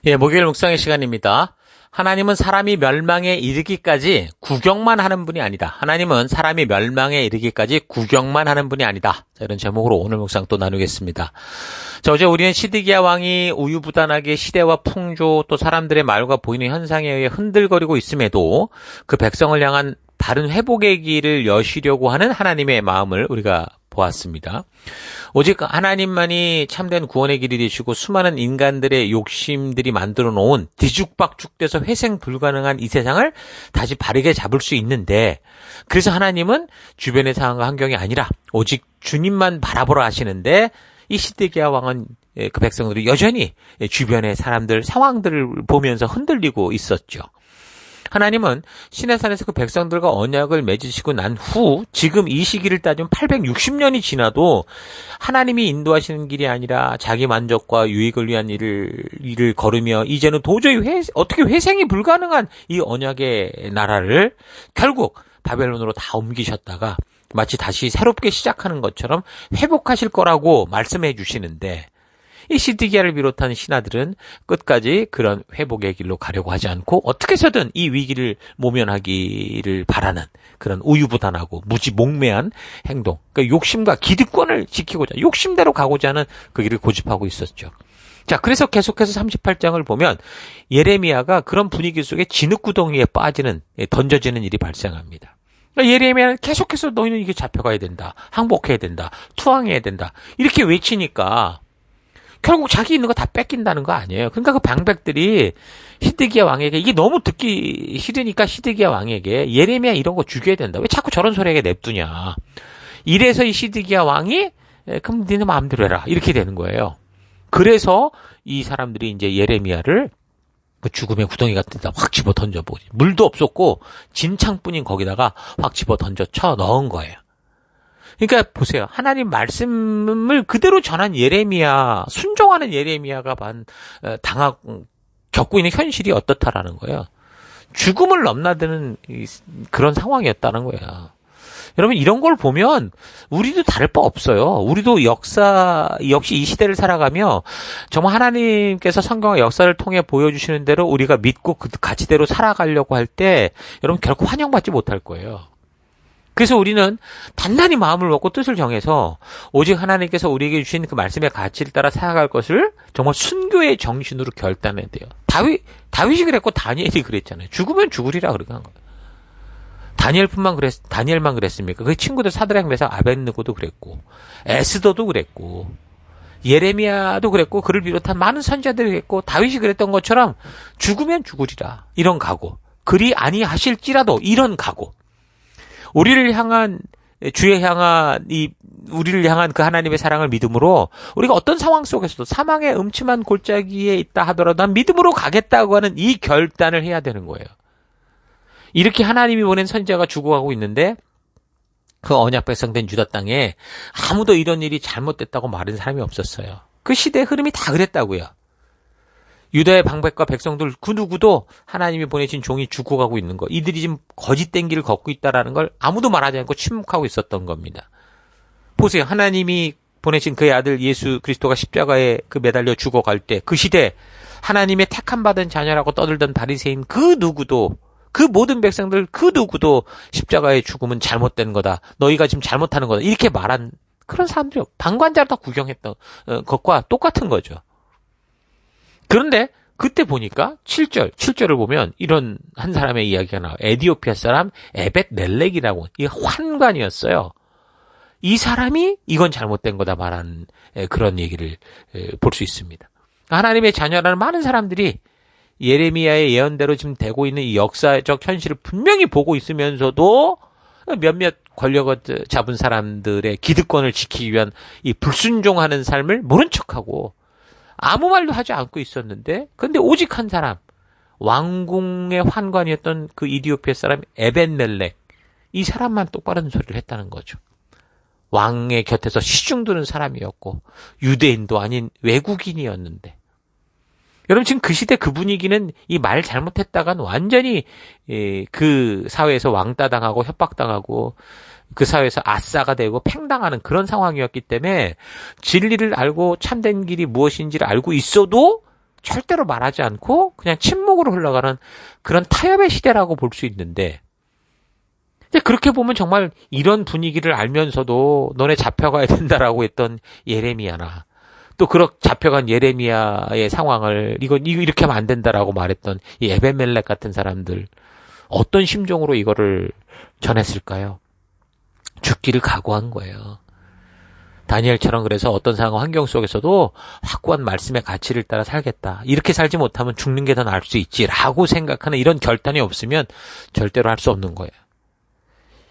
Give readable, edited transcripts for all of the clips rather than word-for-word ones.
예, 목요일 묵상의 시간입니다. 하나님은 사람이 멸망에 이르기까지 구경만 하는 분이 아니다. 하나님은 사람이 멸망에 이르기까지 구경만 하는 분이 아니다. 자, 이런 제목으로 오늘 묵상 또 나누겠습니다. 자, 어제 우리는 시드기야 왕이 우유부단하게 시대와 풍조 또 사람들의 말과 보이는 현상에 의해 흔들거리고 있음에도 그 백성을 향한 바른 회복의 길을 여시려고 하는 하나님의 마음을 우리가 보았습니다. 오직 하나님만이 참된 구원의 길이 되시고 수많은 인간들의 욕심들이 만들어 놓은 뒤죽박죽돼서 회생 불가능한 이 세상을 다시 바르게 잡을 수 있는데, 그래서 하나님은 주변의 상황과 환경이 아니라 오직 주님만 바라보라 하시는데, 이 시드기야 왕은 그 백성들이 여전히 주변의 사람들 상황들을 보면서 흔들리고 있었죠. 하나님은 시내산에서 그 백성들과 언약을 맺으시고 난 후 지금 이 시기를 따지면 860년이 지나도 하나님이 인도하시는 길이 아니라 자기 만족과 유익을 위한 일을 걸으며 이제는 도저히 어떻게 회생이 불가능한 이 언약의 나라를 결국 바벨론으로 다 옮기셨다가 마치 다시 새롭게 시작하는 것처럼 회복하실 거라고 말씀해 주시는데, 이 시드기야를 비롯한 신하들은 끝까지 그런 회복의 길로 가려고 하지 않고 어떻게 해서든 이 위기를 모면하기를 바라는 그런 우유부단하고 무지몽매한 행동, 그러니까 욕심과 기득권을 지키고자 욕심대로 가고자 하는 그 길을 고집하고 있었죠. 자, 그래서 계속해서 38장을 보면 예레미야가 그런 분위기 속에 진흙구덩이에 던져지는 일이 발생합니다. 그러니까 예레미야는 계속해서 너희는 이게 잡혀가야 된다, 항복해야 된다, 투항해야 된다 이렇게 외치니까 결국 자기 있는 거 다 뺏긴다는 거 아니에요. 그러니까 그 방백들이 시드기야 왕에게, 이게 너무 듣기 싫으니까 시드기야 왕에게 예레미야 이런 거 죽여야 된다, 왜 자꾸 저런 소리에게 냅두냐. 이래서 이 시드기야 왕이 그럼 니네 마음대로 해라 이렇게 되는 거예요. 그래서 이 사람들이 이제 예레미야를 그 죽음의 구덩이 같은 데다 확 집어 던져보지, 물도 없었고 진창뿐인 거기다가 확 집어 던져 쳐 넣은 거예요. 그러니까 보세요. 하나님 말씀을 그대로 전한 예레미야, 순종하는 예레미야가 겪고 있는 현실이 어떻다라는 거예요. 죽음을 넘나드는 그런 상황이었다는 거예요. 여러분, 이런 걸 보면 우리도 다를 바 없어요. 우리도 역시 이 시대를 살아가며 정말 하나님께서 성경과 역사를 통해 보여주시는 대로 우리가 믿고 그 가치대로 살아가려고 할 때 여러분 결코 환영받지 못할 거예요. 그래서 우리는 단단히 마음을 먹고 뜻을 정해서 오직 하나님께서 우리에게 주신 그 말씀의 가치를 따라 살아갈 것을 정말 순교의 정신으로 결단해야 돼요. 다윗이 그랬고 다니엘이 그랬잖아요. 죽으면 죽으리라 그렇게 한 거예요. 다니엘만 그랬습니까? 그 친구들 사드락 메삭 아벳느고도 그랬고, 에스더도 그랬고, 예레미야도 그랬고, 그를 비롯한 많은 선지자들이 그랬고, 다윗이 그랬던 것처럼 죽으면 죽으리라 이런 각오, 그리 아니하실지라도 이런 각오. 우리를 향한 그 하나님의 사랑을 믿음으로 우리가 어떤 상황 속에서도 사망의 음침한 골짜기에 있다 하더라도 난 믿음으로 가겠다고 하는 이 결단을 해야 되는 거예요. 이렇게 하나님이 보낸 선지자가 죽어가고 있는데 그 언약 백성된 유다 땅에 아무도 이런 일이 잘못됐다고 말하는 사람이 없었어요. 그 시대의 흐름이 다 그랬다고요. 유다의 방백과 백성들 그 누구도 하나님이 보내신 종이 죽어가고 있는 거, 이들이 지금 거짓된 길을 걷고 있다라는 걸 아무도 말하지 않고 침묵하고 있었던 겁니다. 보세요. 하나님이 보내신 그의 아들 예수 그리스도가 십자가에 매달려 죽어갈 때 그 시대 하나님의 택함 받은 자녀라고 떠들던 바리새인 그 누구도, 그 모든 백성들 그 누구도 십자가의 죽음은 잘못된 거다, 너희가 지금 잘못하는 거다 이렇게 말한 그런 사람들이 방관자로 다 구경했던 것과 똑같은 거죠. 그런데 그때 보니까 7절을 보면 이런 한 사람의 이야기가 나와요. 에디오피아 사람 에벳멜렉이라고, 이 환관이었어요. 이 사람이 이건 잘못된 거다 말한 그런 얘기를 볼 수 있습니다. 하나님의 자녀라는 많은 사람들이 예레미야의 예언대로 지금 되고 있는 이 역사적 현실을 분명히 보고 있으면서도 몇몇 권력을 잡은 사람들의 기득권을 지키기 위한 이 불순종하는 삶을 모른 척하고 아무 말도 하지 않고 있었는데, 근데 오직 한 사람, 왕궁의 환관이었던 그 이디오피아 사람 에벳멜렉, 이 사람만 똑바른 소리를 했다는 거죠. 왕의 곁에서 시중드는 사람이었고 유대인도 아닌 외국인이었는데, 여러분 지금 그 시대 그 분위기는 이 말 잘못했다간 완전히 그 사회에서 왕따당하고 협박당하고 그 사회에서 아싸가 되고 팽당하는 그런 상황이었기 때문에 진리를 알고 참된 길이 무엇인지를 알고 있어도 절대로 말하지 않고 그냥 침묵으로 흘러가는 그런 타협의 시대라고 볼 수 있는데, 근데 그렇게 보면 정말 이런 분위기를 알면서도 너네 잡혀가야 된다라고 했던 예레미야나, 또 그렇게 잡혀간 예레미야의 상황을 이거 이렇게 하면 안 된다라고 말했던 이 에벤멜렉 같은 사람들, 어떤 심정으로 이거를 전했을까요? 죽기를 각오한 거예요. 다니엘처럼 그래서 어떤 상황 환경 속에서도 확고한 말씀의 가치를 따라 살겠다. 이렇게 살지 못하면 죽는 게 더 나을 수 있지라고 생각하는 이런 결단이 없으면 절대로 할 수 없는 거예요.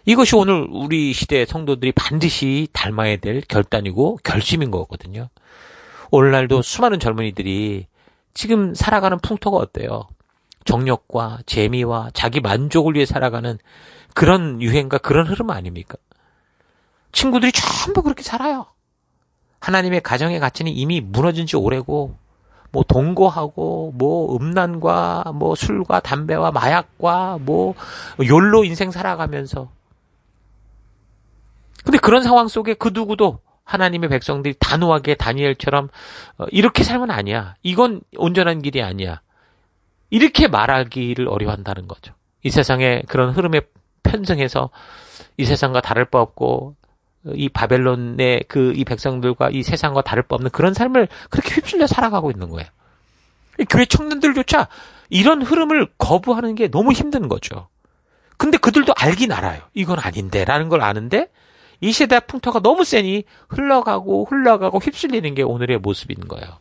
이것이 오늘 우리 시대의 성도들이 반드시 닮아야 될 결단이고 결심인 거거든요. 오늘날도 수많은 젊은이들이 지금 살아가는 풍토가 어때요? 정욕과 재미와 자기 만족을 위해 살아가는 그런 유행과 그런 흐름 아닙니까? 친구들이 전부 그렇게 살아요. 하나님의 가정의 가치는 이미 무너진 지 오래고, 뭐 동거하고, 뭐 음란과, 뭐 술과 담배와 마약과, 뭐 욜로 인생 살아가면서. 근데 그런 상황 속에 그 누구도 하나님의 백성들이 단호하게 다니엘처럼 이렇게 살면 아니야. 이건 온전한 길이 아니야. 이렇게 말하기를 어려워한다는 거죠. 이 세상에 그런 흐름에 편승해서 이 세상과 다를 바 없고, 이 바벨론의 이 백성들과 이 세상과 다를 바 없는 그런 삶을 그렇게 휩쓸려 살아가고 있는 거예요. 교회 청년들조차 이런 흐름을 거부하는 게 너무 힘든 거죠. 근데 그들도 알긴 알아요. 이건 아닌데 라는 걸 아는데 이 세대 풍토가 너무 세니 흘러가고 휩쓸리는 게 오늘의 모습인 거예요.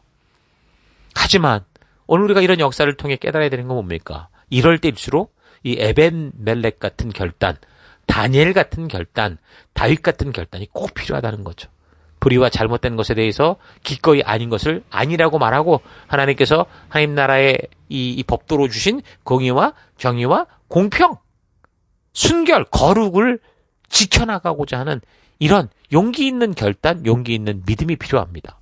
하지만 오늘 우리가 이런 역사를 통해 깨달아야 되는 건 뭡니까? 이럴 때일수록 이 에벤멜렉 같은 결단, 다니엘 같은 결단, 다윗 같은 결단이 꼭 필요하다는 거죠. 불의와 잘못된 것에 대해서 기꺼이 아닌 것을 아니라고 말하고 하나님께서 하나님 나라의 이 법도로 주신 공의와 정의와 공평, 순결, 거룩을 지켜나가고자 하는 이런 용기 있는 결단, 용기 있는 믿음이 필요합니다.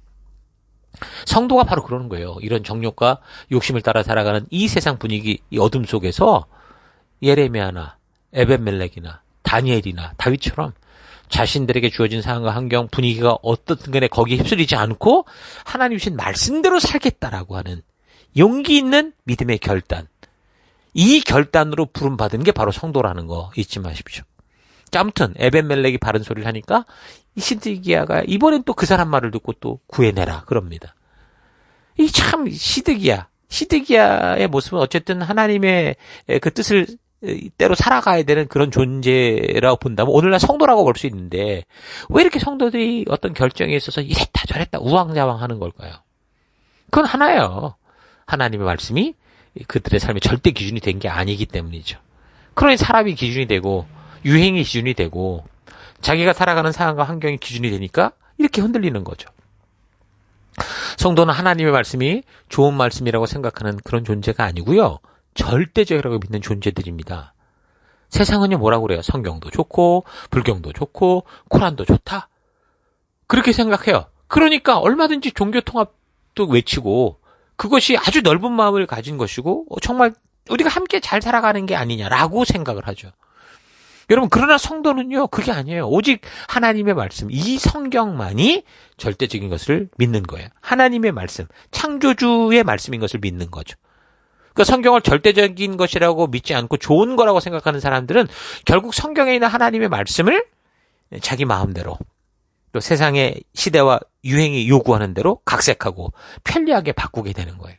성도가 바로 그러는 거예요. 이런 정욕과 욕심을 따라 살아가는 이 세상 분위기, 이 어둠 속에서 예레미야나 에벤멜렉이나 다니엘이나 다윗처럼 자신들에게 주어진 상황과 환경, 분위기가 어떻든 간에 거기에 휩쓸리지 않고 하나님 주신 말씀대로 살겠다라고 하는 용기 있는 믿음의 결단. 이 결단으로 부름받은 게 바로 성도라는 거 잊지 마십시오. 자, 아무튼 에벤멜렉이 바른 소리를 하니까 이 시드기야가 이번엔 또 그 사람 말을 듣고 또 구해내라 그럽니다. 이 참 시드기야의 모습은 어쨌든 하나님의 그 뜻을 때로 살아가야 되는 그런 존재라고 본다면 오늘날 성도라고 볼 수 있는데 왜 이렇게 성도들이 어떤 결정에 있어서 이랬다 저랬다 우왕좌왕 하는 걸까요? 그건 하나예요. 하나님의 말씀이 그들의 삶의 절대 기준이 된 게 아니기 때문이죠. 그러니 사람이 기준이 되고 유행이 기준이 되고 자기가 살아가는 상황과 환경이 기준이 되니까 이렇게 흔들리는 거죠. 성도는 하나님의 말씀이 좋은 말씀이라고 생각하는 그런 존재가 아니고요. 절대적이라고 믿는 존재들입니다. 세상은요 뭐라고 그래요? 성경도 좋고 불경도 좋고 코란도 좋다. 그렇게 생각해요. 그러니까 얼마든지 종교 통합도 외치고 그것이 아주 넓은 마음을 가진 것이고 정말 우리가 함께 잘 살아가는 게 아니냐라고 생각을 하죠. 여러분 그러나 성도는요 그게 아니에요. 오직 하나님의 말씀, 이 성경만이 절대적인 것을 믿는 거예요. 하나님의 말씀, 창조주의 말씀인 것을 믿는 거죠. 그러니까 성경을 절대적인 것이라고 믿지 않고 좋은 거라고 생각하는 사람들은 결국 성경에 있는 하나님의 말씀을 자기 마음대로 또 세상의 시대와 유행이 요구하는 대로 각색하고 편리하게 바꾸게 되는 거예요.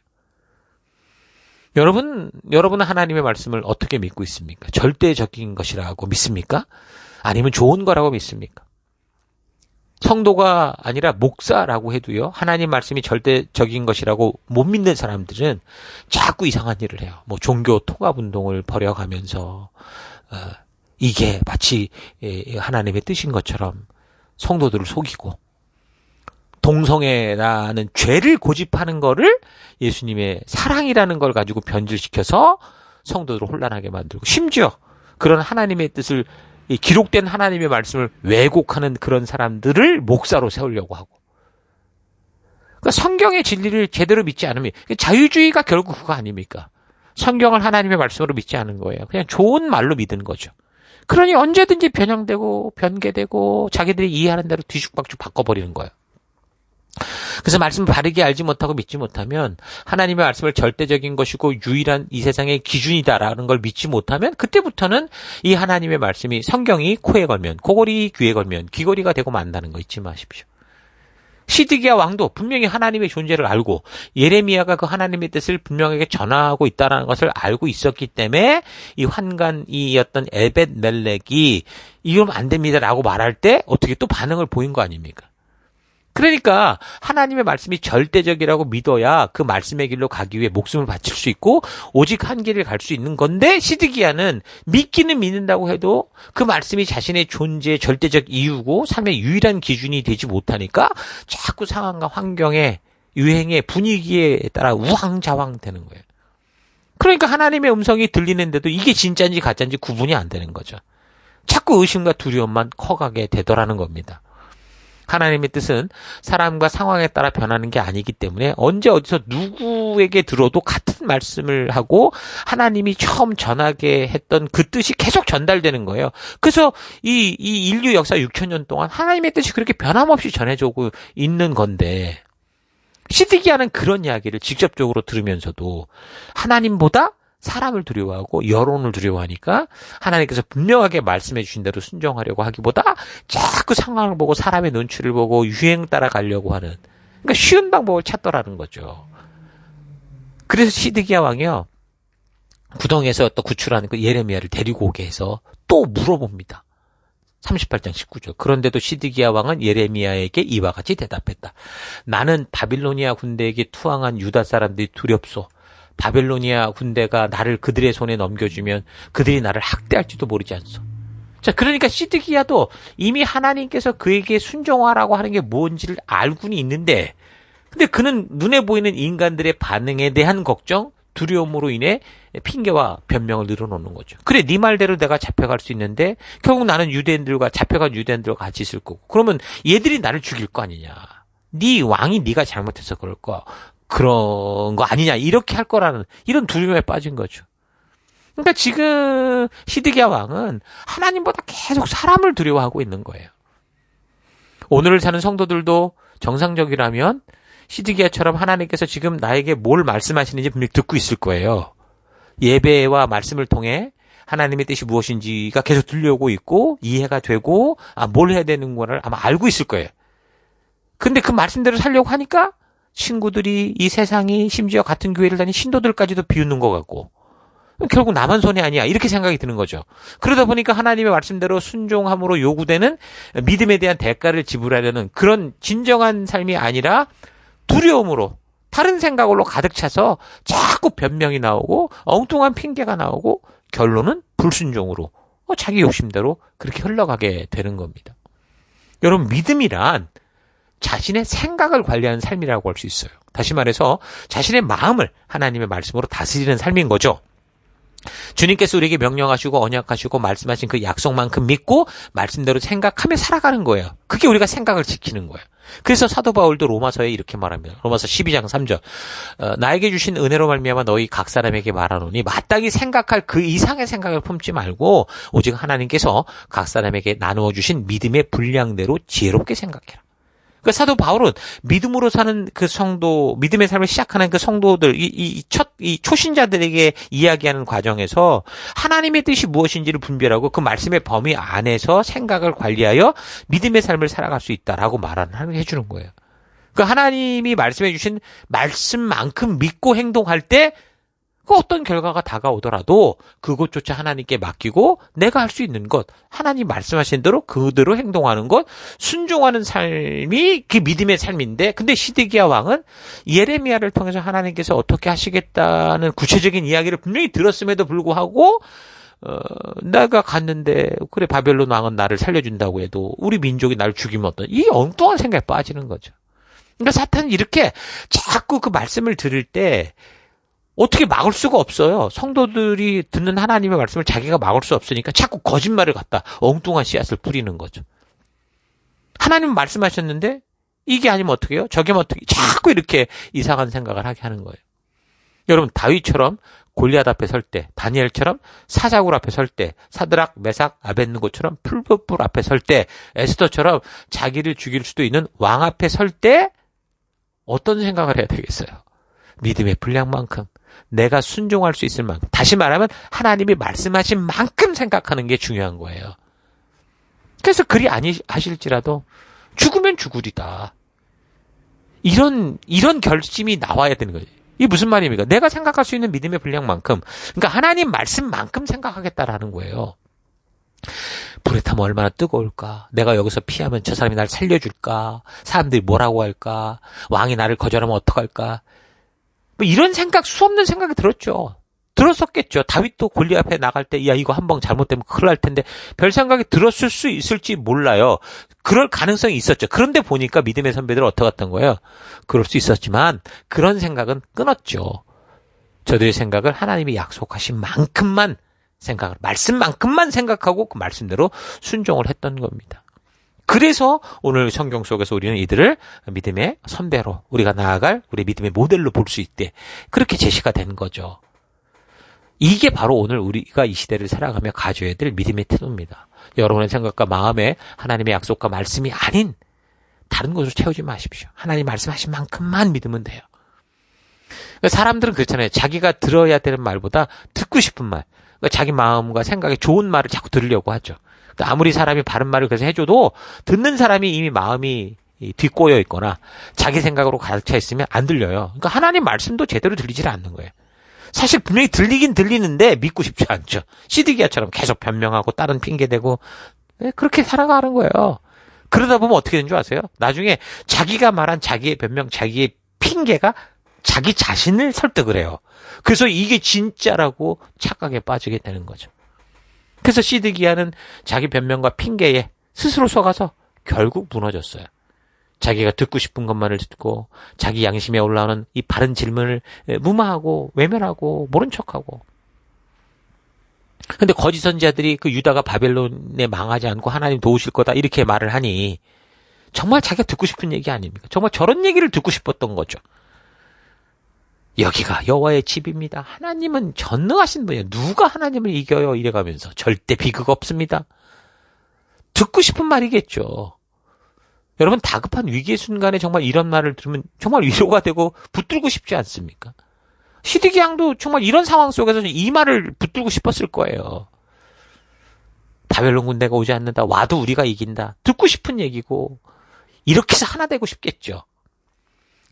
여러분은 하나님의 말씀을 어떻게 믿고 있습니까? 절대적인 것이라고 믿습니까? 아니면 좋은 거라고 믿습니까? 성도가 아니라 목사라고 해도요, 하나님 말씀이 절대적인 것이라고 못 믿는 사람들은 자꾸 이상한 일을 해요. 뭐 종교 통합운동을 벌여가면서 이게 마치 하나님의 뜻인 것처럼 성도들을 속이고 동성애라는 죄를 고집하는 거를 예수님의 사랑이라는 걸 가지고 변질시켜서 성도들을 혼란하게 만들고 심지어 그런 하나님의 뜻을 기록된 하나님의 말씀을 왜곡하는 그런 사람들을 목사로 세우려고 하고 그러니까 성경의 진리를 제대로 믿지 않으면 자유주의가 결국 그거 아닙니까? 성경을 하나님의 말씀으로 믿지 않은 거예요. 그냥 좋은 말로 믿은 거죠. 그러니 언제든지 변형되고 변개되고 자기들이 이해하는 대로 뒤죽박죽 바꿔버리는 거예요. 그래서 말씀을 바르게 알지 못하고 믿지 못하면 하나님의 말씀을 절대적인 것이고 유일한 이 세상의 기준이다라는 걸 믿지 못하면 그때부터는 이 하나님의 말씀이 성경이 코에 걸면 코걸이 귀에 걸면 귀걸이가 되고 만다는 거 잊지 마십시오. 시드기야 왕도 분명히 하나님의 존재를 알고 예레미야가 그 하나님의 뜻을 분명하게 전하고 있다는 것을 알고 있었기 때문에 이 환관이었던 에벳멜렉이 이러면 안 됩니다라고 말할 때 어떻게 또 반응을 보인 거 아닙니까? 그러니까 하나님의 말씀이 절대적이라고 믿어야 그 말씀의 길로 가기 위해 목숨을 바칠 수 있고 오직 한 길을 갈 수 있는 건데 시드기야는 믿기는 믿는다고 해도 그 말씀이 자신의 존재의 절대적 이유고 삶의 유일한 기준이 되지 못하니까 자꾸 상황과 환경에 유행의 분위기에 따라 우왕좌왕 되는 거예요. 그러니까 하나님의 음성이 들리는데도 이게 진짜인지 가짜인지 구분이 안 되는 거죠. 자꾸 의심과 두려움만 커가게 되더라는 겁니다. 하나님의 뜻은 사람과 상황에 따라 변하는 게 아니기 때문에 언제 어디서 누구에게 들어도 같은 말씀을 하고 하나님이 처음 전하게 했던 그 뜻이 계속 전달되는 거예요. 그래서 이 인류 역사 6,000년 동안 하나님의 뜻이 그렇게 변함없이 전해지고 있는 건데 시드기야는 그런 이야기를 직접적으로 들으면서도 하나님보다 사람을 두려워하고 여론을 두려워하니까 하나님께서 분명하게 말씀해 주신 대로 순종하려고 하기보다 자꾸 상황을 보고 사람의 눈치를 보고 유행 따라가려고 하는 그러니까 쉬운 방법을 찾더라는 거죠. 그래서 시드기야 왕이요. 구덩이에서 또 구출하는 그 예레미야를 데리고 오게 해서 또 물어봅니다. 38장 19절. 그런데도 시드기야 왕은 예레미야에게 이와 같이 대답했다. 나는 바빌로니아 군대에게 투항한 유다 사람들이 두렵소. 바벨로니아 군대가 나를 그들의 손에 넘겨주면 그들이 나를 학대할지도 모르지 않소. 자, 그러니까 시드기야도 이미 하나님께서 그에게 순종하라고 하는 게 뭔지를 알고는 있는데, 근데 그는 눈에 보이는 인간들의 반응에 대한 걱정, 두려움으로 인해 핑계와 변명을 늘어놓는 거죠. 그래, 네 말대로 내가 잡혀갈 수 있는데 결국 나는 잡혀간 유대인들과 같이 있을 거고, 그러면 얘들이 나를 죽일 거 아니냐. 네 왕이 네가 잘못해서 그럴 거. 그런 거 아니냐 이렇게 할 거라는 이런 두려움에 빠진 거죠. 그러니까 지금 시드기야 왕은 하나님보다 계속 사람을 두려워하고 있는 거예요. 오늘을 사는 성도들도 정상적이라면 시드기야처럼 하나님께서 지금 나에게 뭘 말씀하시는지 분명히 듣고 있을 거예요. 예배와 말씀을 통해 하나님의 뜻이 무엇인지가 계속 들려오고 있고 이해가 되고 뭘 해야 되는 거를 아마 알고 있을 거예요. 근데 그 말씀대로 살려고 하니까 친구들이 이 세상이 심지어 같은 교회를 다니는 신도들까지도 비웃는 것 같고 결국 나만 손해 아니야 이렇게 생각이 드는 거죠. 그러다 보니까 하나님의 말씀대로 순종함으로 요구되는 믿음에 대한 대가를 지불하려는 그런 진정한 삶이 아니라 두려움으로 다른 생각으로 가득 차서 자꾸 변명이 나오고 엉뚱한 핑계가 나오고 결론은 불순종으로 자기 욕심대로 그렇게 흘러가게 되는 겁니다. 여러분 믿음이란 자신의 생각을 관리하는 삶이라고 할 수 있어요. 다시 말해서 자신의 마음을 하나님의 말씀으로 다스리는 삶인 거죠. 주님께서 우리에게 명령하시고 언약하시고 말씀하신 그 약속만큼 믿고 말씀대로 생각하며 살아가는 거예요. 그게 우리가 생각을 지키는 거예요. 그래서 사도 바울도 로마서에 이렇게 말합니다. 로마서 12장 3절. 나에게 주신 은혜로 말미암아 너희 각 사람에게 말하노니 마땅히 생각할 그 이상의 생각을 품지 말고 오직 하나님께서 각 사람에게 나누어 주신 믿음의 분량대로 지혜롭게 생각해라. 그러니까 사도 바울은 믿음으로 사는 그 성도, 믿음의 삶을 시작하는 그 성도들, 이 초신자들에게 이야기하는 과정에서 하나님의 뜻이 무엇인지를 분별하고 그 말씀의 범위 안에서 생각을 관리하여 믿음의 삶을 살아갈 수 있다라고 해주는 거예요. 그러니까 하나님이 말씀해 주신 말씀만큼 믿고 행동할 때 그 어떤 결과가 다가오더라도 그것조차 하나님께 맡기고 내가 할 수 있는 것, 하나님 말씀하신 대로 그대로 행동하는 것, 순종하는 삶이 그 믿음의 삶인데 근데 시드기야 왕은 예레미야를 통해서 하나님께서 어떻게 하시겠다는 구체적인 이야기를 분명히 들었음에도 불구하고 내가 갔는데 그래 바벨론 왕은 나를 살려준다고 해도 우리 민족이 나를 죽이면 어떤 이 엉뚱한 생각에 빠지는 거죠. 그러니까 사탄은 이렇게 자꾸 그 말씀을 들을 때 어떻게 막을 수가 없어요. 성도들이 듣는 하나님의 말씀을 자기가 막을 수 없으니까 자꾸 거짓말을 갖다 엉뚱한 씨앗을 뿌리는 거죠. 하나님은 말씀하셨는데 이게 아니면 어떻게 해요? 저게면 어떻게 자꾸 이렇게 이상한 생각을 하게 하는 거예요. 여러분 다윗처럼 골리앗 앞에 설 때, 다니엘처럼 사자굴 앞에 설 때, 사드락, 메삭, 아벳느고처럼 풀붓불 앞에 설 때, 에스더처럼 자기를 죽일 수도 있는 왕 앞에 설 때 어떤 생각을 해야 되겠어요? 믿음의 분량만큼, 내가 순종할 수 있을 만큼, 다시 말하면 하나님이 말씀하신 만큼 생각하는 게 중요한 거예요. 그래서 그리 아니하실지라도 죽으면 죽으리다. 이런 결심이 나와야 되는 거예요. 이게 무슨 말입니까? 내가 생각할 수 있는 믿음의 분량만큼, 그러니까 하나님 말씀만큼 생각하겠다라는 거예요. 불에 타면 얼마나 뜨거울까? 내가 여기서 피하면 저 사람이 날 살려줄까? 사람들이 뭐라고 할까? 왕이 나를 거절하면 어떡할까? 뭐 이런 생각, 수없는 생각이 들었죠. 들었었겠죠. 다윗도 골리앗 앞에 나갈 때, 야, 이거 한 방 잘못되면 큰일 날 텐데, 별 생각이 들었을 수 있을지 몰라요. 그럴 가능성이 있었죠. 그런데 보니까 믿음의 선배들은 어떻게 했던 거예요? 그럴 수 있었지만, 그런 생각은 끊었죠. 저들의 생각을 하나님이 약속하신 만큼만 생각을, 말씀만큼만 생각하고 그 말씀대로 순종을 했던 겁니다. 그래서 오늘 성경 속에서 우리는 이들을 믿음의 선배로, 우리가 나아갈 우리 믿음의 모델로 볼 수 있대. 그렇게 제시가 된 거죠. 이게 바로 오늘 우리가 이 시대를 살아가며 가져야 될 믿음의 태도입니다. 여러분의 생각과 마음에 하나님의 약속과 말씀이 아닌 다른 것으로 채우지 마십시오. 하나님 말씀하신 만큼만 믿으면 돼요. 사람들은 그렇잖아요. 자기가 들어야 되는 말보다 듣고 싶은 말, 자기 마음과 생각에 좋은 말을 자꾸 들으려고 하죠. 아무리 사람이 바른 말을 그래서 해줘도 듣는 사람이 이미 마음이 뒷꼬여 있거나 자기 생각으로 가득 차 있으면 안 들려요. 그러니까 하나님 말씀도 제대로 들리질 않는 거예요. 사실 분명히 들리긴 들리는데 믿고 싶지 않죠. 시드기야처럼 계속 변명하고 다른 핑계대고 그렇게 살아가는 거예요. 그러다 보면 어떻게 되는 줄 아세요? 나중에 자기가 말한 자기의 변명, 자기의 핑계가 자기 자신을 설득을 해요. 그래서 이게 진짜라고 착각에 빠지게 되는 거죠. 그래서 시드기야는 자기 변명과 핑계에 스스로 속아서 결국 무너졌어요. 자기가 듣고 싶은 것만을 듣고 자기 양심에 올라오는 이 바른 질문을 무마하고 외면하고 모른 척하고. 근데 거짓 선지자들이 그 유다가 바벨론에 망하지 않고 하나님 도우실 거다 이렇게 말을 하니 정말 자기가 듣고 싶은 얘기 아닙니까? 정말 저런 얘기를 듣고 싶었던 거죠. 여기가 여호와의 집입니다. 하나님은 전능하신 분이에요. 누가 하나님을 이겨요? 이래가면서 절대 비극 없습니다. 듣고 싶은 말이겠죠. 여러분 다급한 위기의 순간에 정말 이런 말을 들으면 정말 위로가 되고 붙들고 싶지 않습니까? 시드기야도 정말 이런 상황 속에서 이 말을 붙들고 싶었을 거예요. 바벨론 군대가 오지 않는다. 와도 우리가 이긴다. 듣고 싶은 얘기고 이렇게 해서 하나 되고 싶겠죠.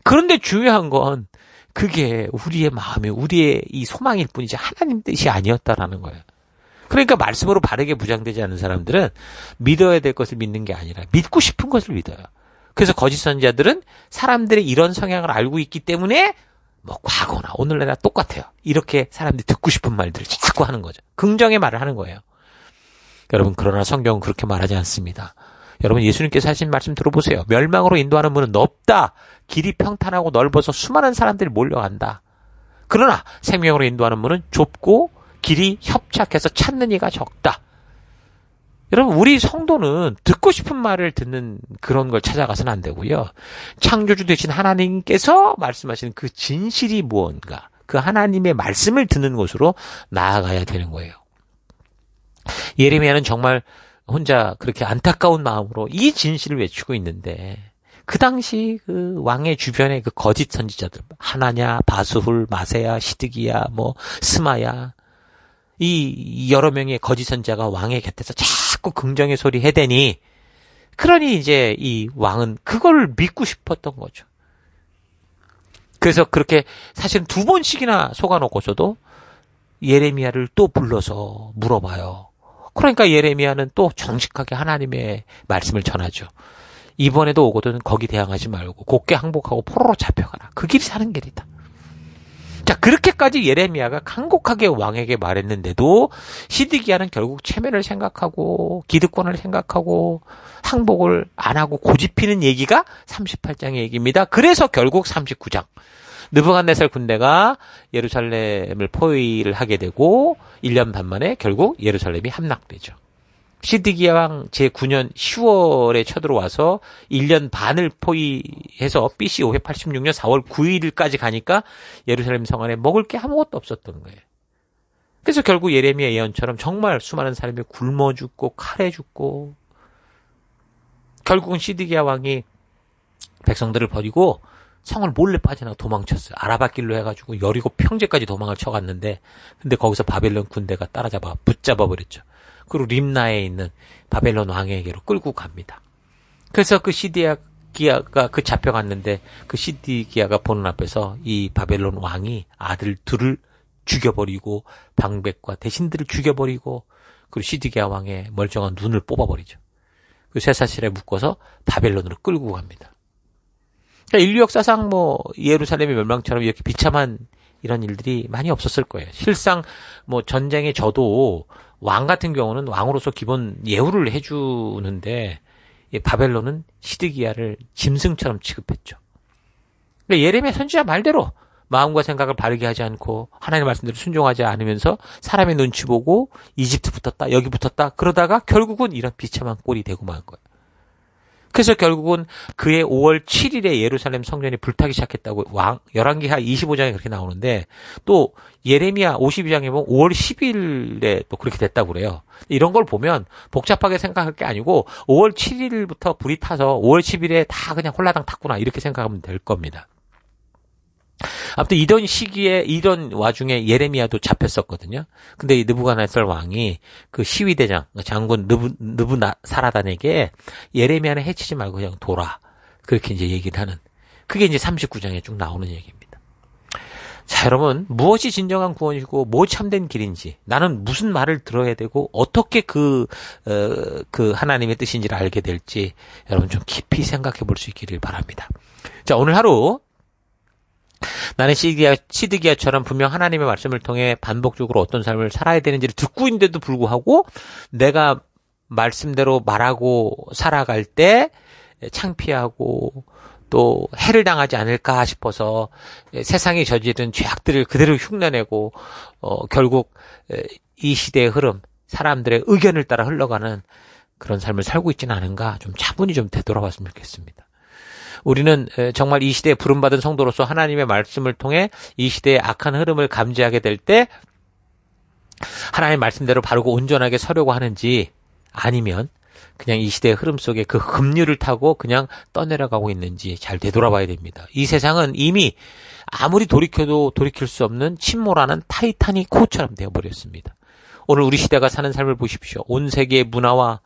그런데 중요한 건 그게 우리의 마음이 우리의 이 소망일 뿐이지 하나님 뜻이 아니었다라는 거예요. 그러니까 말씀으로 바르게 무장되지 않은 사람들은 믿어야 될 것을 믿는 게 아니라 믿고 싶은 것을 믿어요. 그래서 거짓 선지자들은 사람들의 이런 성향을 알고 있기 때문에 뭐 과거나 오늘날이나 똑같아요. 이렇게 사람들이 듣고 싶은 말들을 자꾸 하는 거죠. 긍정의 말을 하는 거예요. 여러분 그러나 성경은 그렇게 말하지 않습니다. 여러분 예수님께서 하신 말씀 들어보세요. 멸망으로 인도하는 문은 넓다. 길이 평탄하고 넓어서 수많은 사람들이 몰려간다. 그러나 생명으로 인도하는 문은 좁고 길이 협착해서 찾는 이가 적다. 여러분 우리 성도는 듣고 싶은 말을 듣는 그런 걸 찾아가서는 안 되고요. 창조주 되신 하나님께서 말씀하시는 그 진실이 무언가, 그 하나님의 말씀을 듣는 곳으로 나아가야 되는 거예요. 예레미야는 정말 혼자 그렇게 안타까운 마음으로 이 진실을 외치고 있는데 그 당시 그 왕의 주변에 그 거짓 선지자들 하나냐, 바스훌, 마세야, 시드기야, 뭐 스마야 이 여러 명의 거짓 선지자가 왕의 곁에서 자꾸 긍정의 소리 해대니 그러니 이제 이 왕은 그걸 믿고 싶었던 거죠. 그래서 그렇게 사실은 2번씩이나 속아놓고서도 예레미야를 또 불러서 물어봐요. 그러니까 예레미야는 또 정직하게 하나님의 말씀을 전하죠. 이번에도 오거든 거기 대항하지 말고 곱게 항복하고 포로로 잡혀가라. 그 길이 사는 길이다. 자, 그렇게까지 예레미야가 간곡하게 왕에게 말했는데도 시드기야는 결국 체면을 생각하고 기득권을 생각하고 항복을 안 하고 고집피는 얘기가 38장의 얘기입니다. 그래서 결국 39장 느부갓네살 군대가 예루살렘을 포위를 하게 되고 1년 반 만에 결국 예루살렘이 함락되죠. 시드기야 왕 제9년 10월에 쳐들어와서 1년 반을 포위해서 BC 586년 4월 9일까지 가니까 예루살렘 성 안에 먹을 게 아무것도 없었던 거예요. 그래서 결국 예레미야 예언처럼 정말 수많은 사람이 굶어 죽고 칼에 죽고 결국은 시드기야 왕이 백성들을 버리고 성을 몰래 빠져나가 도망쳤어요. 아라밧길로 해가지고 여리고 평지까지 도망을 쳐갔는데 근데 거기서 바벨론 군대가 따라잡아 붙잡아 버렸죠. 그리고 림나에 있는 바벨론 왕에게로 끌고 갑니다. 그래서 그 시드기야가 그 잡혀갔는데 그 시드기야가 보는 앞에서 이 바벨론 왕이 아들 둘을 죽여버리고 방백과 대신들을 죽여버리고 그리고 시드기야 왕의 멀쩡한 눈을 뽑아버리죠. 그 쇠사슬에 묶어서 바벨론으로 끌고 갑니다. 그러니까 인류 역사상 예루살렘의 멸망처럼 이렇게 비참한 이런 일들이 많이 없었을 거예요. 실상 전쟁에 져도 왕 같은 경우는 왕으로서 기본 예우를 해주는데 바벨론은 시드기야를 짐승처럼 취급했죠. 그러니까 예레미야 선지자 말대로 마음과 생각을 바르게 하지 않고 하나님의 말씀대로 순종하지 않으면서 사람의 눈치 보고 이집트 붙었다 여기 붙었다 그러다가 결국은 이런 비참한 꼴이 되고 만 거예요. 그래서 결국은 그해 5월 7일에 예루살렘 성전이 불타기 시작했다고 열왕기하 25장에 그렇게 나오는데 또 예레미야 52장에 보면 5월 10일에 또 그렇게 됐다고 그래요. 이런 걸 보면 복잡하게 생각할 게 아니고 5월 7일부터 불이 타서 5월 10일에 다 그냥 홀라당 탔구나 이렇게 생각하면 될 겁니다. 아무튼 이런 시기에 이런 와중에 예레미야도 잡혔었거든요. 근데 이 느부갓네살 왕이 그 시위대장 장군 느부사라단에게 예레미야는 해치지 말고 그냥 둬라. 그렇게 이제 얘기를 하는. 그게 이제 39장에 쭉 나오는 얘기입니다. 자, 여러분 무엇이 진정한 구원이고 뭐 참된 길인지 나는 무슨 말을 들어야 되고 어떻게 그 하나님의 뜻인지를 알게 될지 여러분 좀 깊이 생각해 볼 수 있기를 바랍니다. 자, 오늘 하루 나는 시드기야처럼 분명 하나님의 말씀을 통해 반복적으로 어떤 삶을 살아야 되는지를 듣고 있는데도 불구하고 내가 말씀대로 말하고 살아갈 때 창피하고 또 해를 당하지 않을까 싶어서 세상이 저지른 죄악들을 그대로 흉내내고 결국 이 시대의 흐름, 사람들의 의견을 따라 흘러가는 그런 삶을 살고 있지는 않은가 좀 차분히 좀 되돌아봤으면 좋겠습니다. 우리는 정말 이 시대에 부름받은 성도로서 하나님의 말씀을 통해 이 시대의 악한 흐름을 감지하게 될 때 하나님의 말씀대로 바르고 온전하게 서려고 하는지 아니면 그냥 이 시대의 흐름 속에 그 급류를 타고 그냥 떠내려가고 있는지 잘 되돌아봐야 됩니다. 이 세상은 이미 아무리 돌이켜도 돌이킬 수 없는 침몰하는 타이타닉 호처럼 되어버렸습니다. 오늘 우리 시대가 사는 삶을 보십시오. 온 세계의 문화와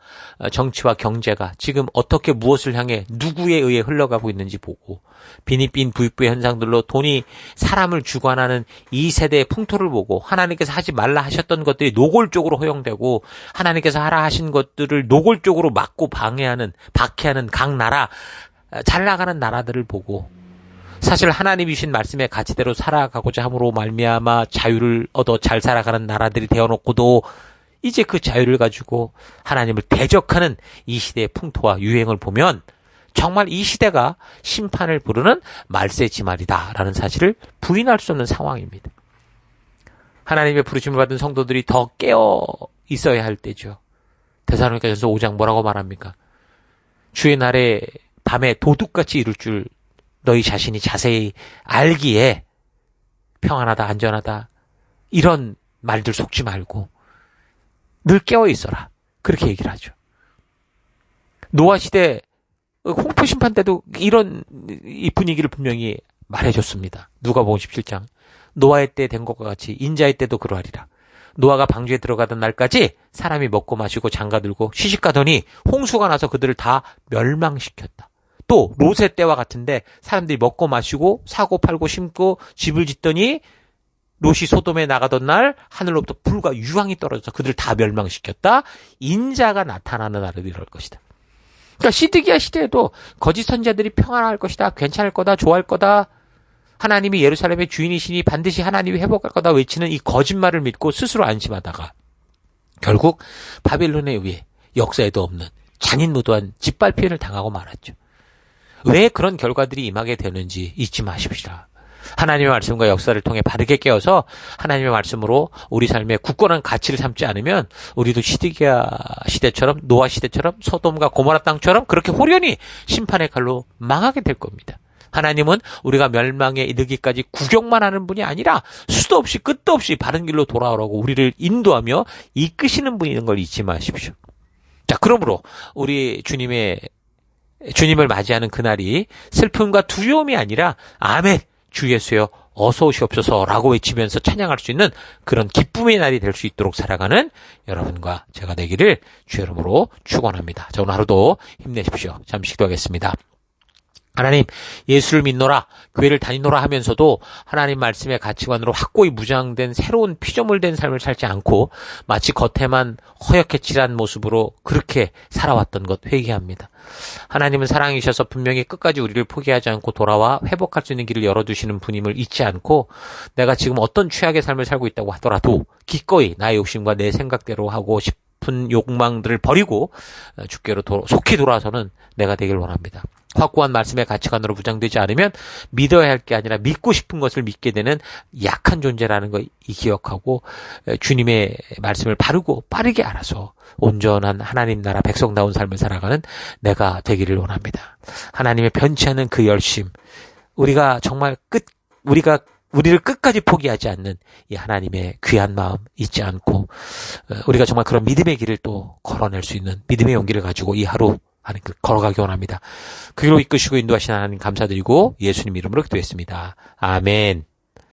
정치와 경제가 지금 어떻게 무엇을 향해 누구에 의해 흘러가고 있는지 보고 빈익빈 부익부의 현상들로 돈이 사람을 주관하는 이 세대의 풍토를 보고 하나님께서 하지 말라 하셨던 것들이 노골적으로 허용되고 하나님께서 하라 하신 것들을 노골적으로 막고 박해하는 각 나라 잘 나가는 나라들을 보고 사실 하나님이 주신 말씀의 가치대로 살아가고자 함으로 말미암아 자유를 얻어 잘 살아가는 나라들이 되어놓고도 이제 그 자유를 가지고 하나님을 대적하는 이 시대의 풍토와 유행을 보면 정말 이 시대가 심판을 부르는 말세지말이다라는 사실을 부인할 수 없는 상황입니다. 하나님의 부르심을 받은 성도들이 더 깨어 있어야 할 때죠. 데살로니가전서 5장 뭐라고 말합니까? 주의 날에 밤에 도둑같이 이룰 줄 너희 자신이 자세히 알기에 평안하다 안전하다 이런 말들 속지 말고 늘 깨어 있어라 그렇게 얘기를 하죠. 노아 시대 홍포 심판 때도 이런 이 분위기를 분명히 말해줬습니다. 누가복음 17장 노아의 때 된 것과 같이 인자의 때도 그러하리라. 노아가 방주에 들어가던 날까지 사람이 먹고 마시고 장가들고 시집가더니 홍수가 나서 그들을 다 멸망시켰다. 또 롯의 때와 같은데 사람들이 먹고 마시고 사고 팔고 심고 집을 짓더니 롯이 소돔에 나가던 날 하늘로부터 불과 유황이 떨어져서 그들을 다 멸망시켰다. 인자가 나타나는 날을 이럴 것이다. 그러니까 시드기야 시대에도 거짓 선지자들이 평안할 것이다. 괜찮을 거다. 좋아할 거다. 하나님이 예루살렘의 주인이시니 반드시 하나님이 회복할 거다 외치는 이 거짓말을 믿고 스스로 안심하다가 결국 바빌론에 의해 역사에도 없는 잔인무도한 짓밟힘을 당하고 말았죠. 왜 그런 결과들이 임하게 되는지 잊지 마십시다. 하나님의 말씀과 역사를 통해 바르게 깨어서 하나님의 말씀으로 우리 삶의 굳건한 가치를 삼지 않으면 우리도 시드기야 시대처럼 노아 시대처럼 소돔과 고모라 땅처럼 그렇게 호련히 심판의 칼로 망하게 될 겁니다. 하나님은 우리가 멸망에 이르기까지 구경만 하는 분이 아니라 수도 없이 끝도 없이 바른 길로 돌아오라고 우리를 인도하며 이끄시는 분이 있는 걸 잊지 마십시오. 자, 그러므로 우리 주님의 주님을 맞이하는 그날이 슬픔과 두려움이 아니라 아멘 주 예수여 어서 오시옵소서라고 외치면서 찬양할 수 있는 그런 기쁨의 날이 될 수 있도록 살아가는 여러분과 제가 되기를 주의 이름으로 축원합니다. 자, 오늘 하루도 힘내십시오. 잠시 기도하겠습니다. 하나님, 예수를 믿노라, 교회를 다니노라 하면서도 하나님 말씀의 가치관으로 확고히 무장된 새로운 피조물된 삶을 살지 않고 마치 겉에만 허옇게 칠한 모습으로 그렇게 살아왔던 것 회개합니다. 하나님은 사랑이셔서 분명히 끝까지 우리를 포기하지 않고 돌아와 회복할 수 있는 길을 열어두시는 분임을 잊지 않고 내가 지금 어떤 최악의 삶을 살고 있다고 하더라도 기꺼이 나의 욕심과 내 생각대로 하고 싶은 욕망들을 버리고 주께로 속히 돌아서는 내가 되길 원합니다. 확고한 말씀의 가치관으로 무장되지 않으면 믿어야 할 게 아니라 믿고 싶은 것을 믿게 되는 약한 존재라는 거 기억하고 주님의 말씀을 바르고 빠르게 알아서 온전한 하나님 나라 백성다운 삶을 살아가는 내가 되기를 원합니다. 하나님의 변치 않는 그 열심, 우리가 정말 우리를 끝까지 포기하지 않는 이 하나님의 귀한 마음 잊지 않고 우리가 정말 그런 믿음의 길을 또 걸어낼 수 있는 믿음의 용기를 가지고 이 하루 걸어가기 원합니다. 그 길로 이끄시고 인도하신 하나님 감사드리고 예수님 이름으로 기도했습니다. 아멘.